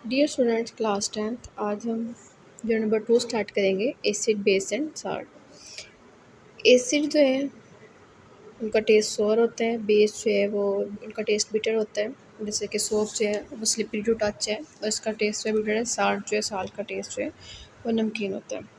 Dear students class 10th आज हम जो नंबर 2 स्टार्ट करेंगे acid base and salt. Acid जो है उनका टेस्ट सोर होता है, बेस जो है वो उनका टेस्ट बिटर होता है। जैसे कि सोप जो है वो स्लिपरी टू टच है और इसका टेस्ट जो है बिटर है। साल्ट जो है साल्ट का टेस्ट जो है वो नमकीन होता है।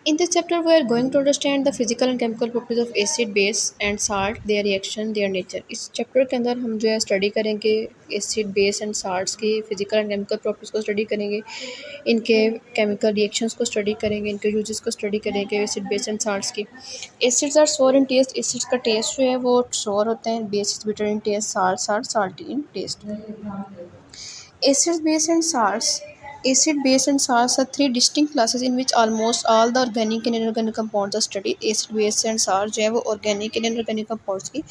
In this chapter, we are going to understand the physical and chemical properties of acid, base and salt, their reaction, their nature. इस चैप्टर के अंदर हम जो है स्टडी करेंगे एसिड, बेस एंड साल्ट्स की फिजिकल एंड केमिकल प्रॉपर्टीज को study करेंगे, इनके केमिकल रिएक्शंस को स्टडी करेंगे, इनके यूजेस को स्टडी करेंगे एसिड, बेस एंड साल्ट्स की। Acids are sour in taste, acids का टेस्ट जो है वो सोर होता है। Base is bitter in taste, salts are salty in taste. Acid, base, and salts. Acid, base, and salts are three distinct classes in which almost all the organic and inorganic compounds are studied. Acid, base, and salts जो है वो organic and inorganic compounds की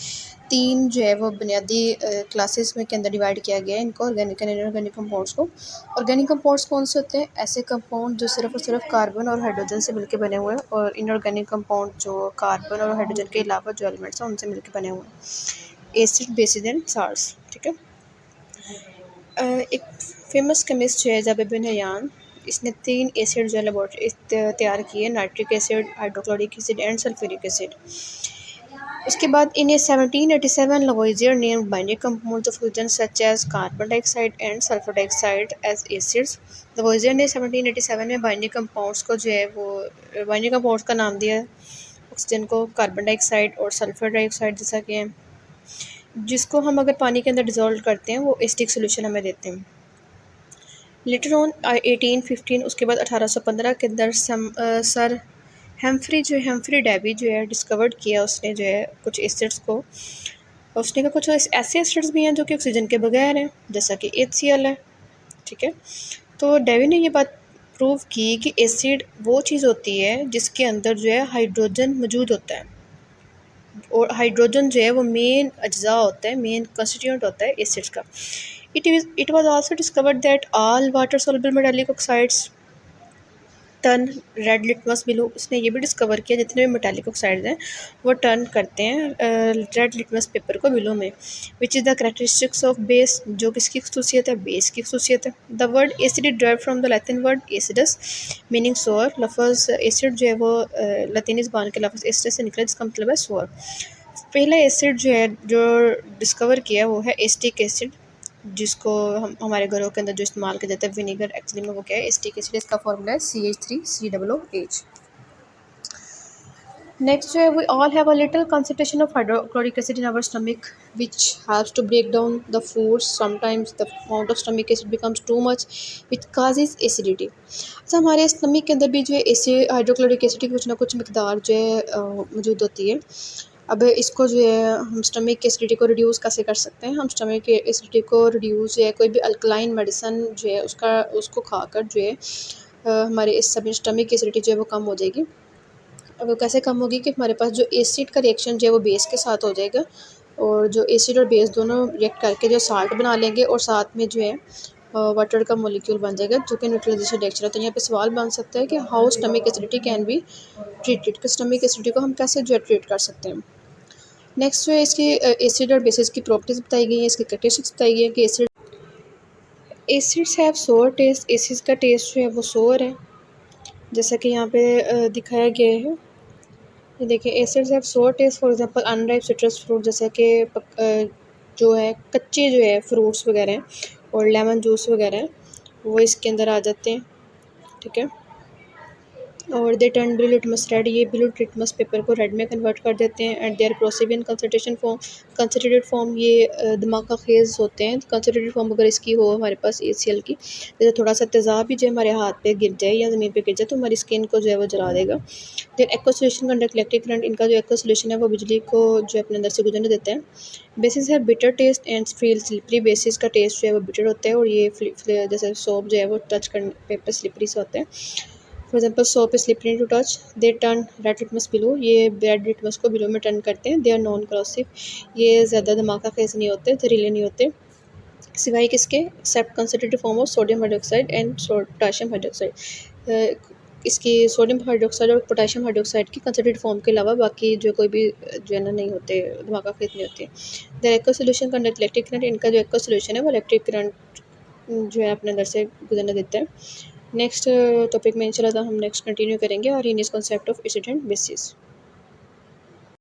तीन जो है वो बुनियादी classes में के अंदर डिवाइड किया गया है इनको, ऑर्गेनिक एंड इनऑर्गेनिक कंपाउंड्स को। ऑर्गेनिक कंपाउंड्स कौन से होते हैं? ऐसे कंपाउंड जो सिर्फ और सिर्फ कार्बन और हाइड्रोजन से मिलकर बने हुए हैं, और इनऑर्गेनिक कंपाउंड जो कार्बन और हाइड्रोजन के अलावा जो एलिमेंट्स हैं उनसे मिलकर बने हुए हैं। एसिड, बेसिस एंड साल्ट्स, ठीक है। एक फेमस केमिस्ट है ज़ाबिबिन हयान, इसने तीन एसिड जो है लेबोरेटरी तैयार किए, nitric acid, hydrochloric acid and sulphuric acid. उसके बाद इन्हें 1787 Lavoisier named binding compounds of oxygen such as carbon dioxide and sulphur dioxide as acids. Lavoisier ने 1787 में बाइंडिंग कंपाउंड्स को जो है वो बाइंडिंग कंपाउंड्स का नाम दिया ऑक्सीजन को, कार्बन डाइऑक्साइड और सल्फर डाइऑक्साइड जैसा कि है, जिसको हम अगर पानी के अंदर डिज़ोल्व करते हैं वो एसिडिक सोल्यूशन हमें देते हैं। लेटर ऑन 1815 उसके बाद 1815 के अंदर सर हेम्फ्री डेवी जो है डिस्कवर्ड किया उसने जो है कुछ एसिड्स को। उसने कहा कुछ ऐसे एसिड्स भी हैं जो कि ऑक्सीजन के बगैर हैं, जैसा कि HCl है, ठीक है। तो डेवी ने ये बात प्रूव की कि एसिड वो चीज़ होती है जिसके अंदर जो है हाइड्रोजन मौजूद होता है, और हाइड्रोजन जो है वो मेन अज्जा होता है, मेन कंस्टिट्यूएंट होता है एसिड्स का। It was also discovered that all water soluble metallic oxides turn red litmus blue. उसने ये भी डिस्कवर किया जितने भी मेटालिक ऑक्साइड्स हैं वो टर्न करते हैं रेड लिटमस पेपर को ब्लू में। Which is the characteristics of base, जो किसकी खसूसियत है? बेस की खसूसियत है। The word acid is derived from the Latin word acidus meaning sour. लफ्ज़ एसिड जो है वो लतीनी ज़बान के लफ्ज़ एसिडस से निकला जिसका मतलब है सोअर। पहला एसिड जो है जो डिस्कवर किया वो है एसिटिक एसिड, जिसको हम हमारे घरों के अंदर जो इस्तेमाल किया जाता है विनीगर, एक्चुअली में वो क्या है? Acetic acid. इसका फॉर्मूला है CH3COOH। नेक्स्ट जो है we all have a little concentration of hydrochloric acid in our stomach which haves to break down the foods. Sometimes the amount of stomach acid becomes too much which causes acidity. अच्छा, हमारे stomach के अंदर भी जो है acid hydrochloric acid की कुछ ना कुछ मकदार जो है मौजूद होती है। अब इसको जो है हम स्टमक की एसिडिटी को रिड्यूस कैसे कर सकते हैं? हम स्टमक की एसिडिटी को रिड्यूस जो है कोई भी अल्कलाइन मेडिसिन जो है उसको खाकर जो है हमारे इस सब स्टमक की एसिडिटी जो है वो कम हो जाएगी। अब वो कैसे कम होगी कि हमारे पास जो एसिड का रिएक्शन जो है वो बेस के साथ हो जाएगा, और जो एसिड और बेस दोनों रिएक्ट करके जो साल्ट बना लेंगे, और साथ में जो है वाटर का मॉलिक्यूल बन जाएगा जो कि न्यूट्रलाइजेशन रिएक्शन है। तो यहाँ पे सवाल बन सकता है कि how stomach acidity can be treated, कि स्टमक एसिडिटी को हम कैसे जो है ट्रीट कर सकते हैं। नेक्स्ट जो है इसकी एसिड और बेसिस की प्रॉपर्टीज बताई गई हैं, इसकी कैरेक्टरिस्टिक्स बताई गई है कि एसिड्स हैव सोर टेस्ट। एसिड्स का टेस्ट जो है वो सोर है, जैसा कि यहाँ पे दिखाया गया है। ये देखिए एसिड्स हैव सोर test, for example unripe citrus fruit, जैसे कि जो है कच्चे जो है फ्रूट्स वगैरह हैं और लेमन जूस वगैरह हैं वो इसके अंदर आ जाते हैं, ठीक है। और they turn blue litmus red, ये ब्लू लिटमस पेपर को रेड में कन्वर्ट कर देते हैं। एंड देयर प्रोसिबियन कंसनट्रेशन फॉर्म, कंसनट्रेटेड फॉर्म ये दिमाग का खेज होते हैं। कंसनट्रेटेड फॉर्म अगर इसकी हो हमारे पास ACL की, जैसे थोड़ा सा तेज़ाब भी जो हमारे हाथ पे गिर जाए या ज़मीन पे गिर जाए तो हमारी स्किन को जो है वो जला देगा। Then aqua solution conduct electric current, इनका जो एक्वा सोल्यूशन है वो बिजली को जो अपने अंदर से गुजरने देता है। बेसिस है bitter taste and feel slippery, basis का टेस्ट जो है वो बिटर होता है, और ये जैसे सोप जो है वो टच करने पेपर स्लिपरी से होता है। For example soap is slippery to touch, they turn red litmus blue, ये रेड लिटमस को ब्लू में टर्न करते हैं। दे आर नॉन करोसिव, ये ज़्यादा धमाका खेज नहीं होते, जहरीले नहीं होते, सिवाय किसके? Except concentrated form of sodium hydroxide and potassium hydroxide. इसकी सोडियम हाइड्रोक्साइड और पोटाशियम हाइड्रोक्साइड की कंसनट्रेटेड फॉर्म के अलावा बाकी जो कोई भी जो है ना नहीं होते, धमाका खेज नहीं होते। The aqua solution conduct electric current, इनका जो एक्वा सोल्यूशन है वो इलेक्ट्रिक करंट जो है अपने अंदर से गुजरने देता है। नेक्स्ट टॉपिक में इंशाल्लाह हम नेक्स्ट कंटिन्यू करेंगे और इन इस concept of acid and bases.